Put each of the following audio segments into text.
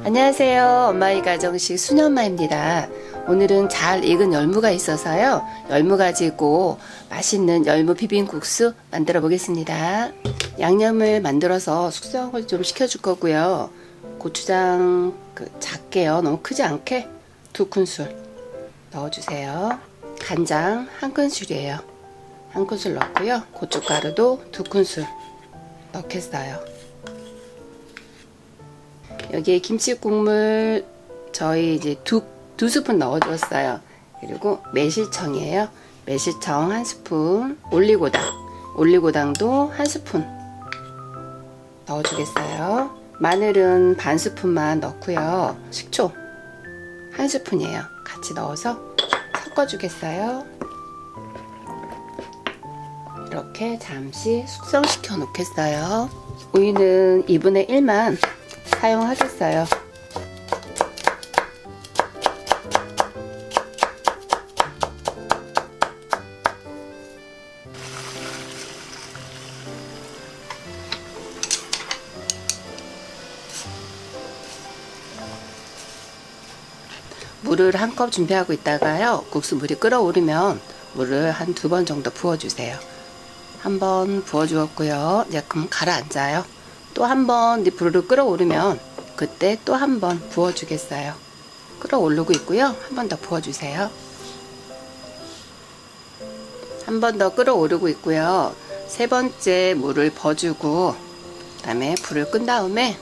안녕하세요. 엄마의 가정식 수녀엄마입니다. 오늘은 잘 익은 열무가 있어서요. 열무 가지고 맛있는 열무 비빔국수 만들어 보겠습니다. 양념을 만들어서 숙성을 좀 시켜줄 거고요. 고추장 작게요. 너무 크지 않게 2큰술 넣어주세요. 간장 1큰술이에요. 1큰술 넣고요. 고춧가루도 2큰술 넣겠어요. 여기에 김치 국물 저희 이제 두 스푼 넣어줬어요. 그리고 매실청이에요. 매실청 1스푼, 올리고당도 1스푼 넣어주겠어요. 마늘은 반 스푼만 넣고요. 식초 1스푼이에요. 같이 넣어서 섞어주겠어요. 이렇게 잠시 숙성시켜 놓겠어요. 우유는 2분의 1만 사용하겠어요. 물을 1컵 준비하고 있다가요. 국수 물이 끓어오르면 물을 한 2번 정도 부어주세요. 한 번 부어주었고요. 이제 그럼 가라앉아요. 또 한 번 부르르 끓어오르면 그때 또 한 번 부어주겠어요. 끓어오르고 있고요. 한 번 더 부어주세요. 한 번 더 끓어오르고 있고요. 세 번째 물을 버주고 그 다음에 불을 끈 다음에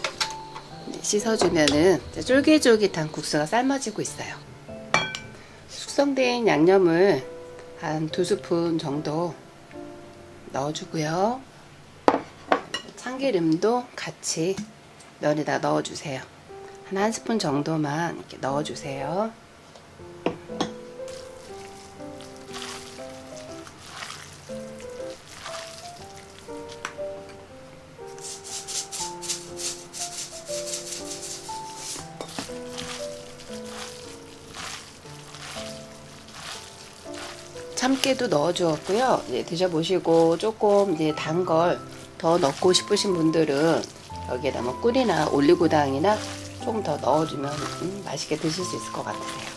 씻어주면은 쫄깃쫄깃한 국수가 삶아지고 있어요. 숙성된 양념을 한 2스푼 정도 넣어주고요. 참기름도 같이 면에다 넣어주세요. 한 1스푼 정도만 이렇게 넣어주세요. 참깨도 넣어주었고요. 이제 드셔보시고 조금 이제 단 걸 더 넣고 싶으신 분들은 여기에다 뭐 꿀이나 올리고당이나 조금 더 넣어주면 맛있게 드실 수 있을 것 같으세요.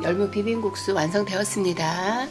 열무 비빔국수 완성되었습니다.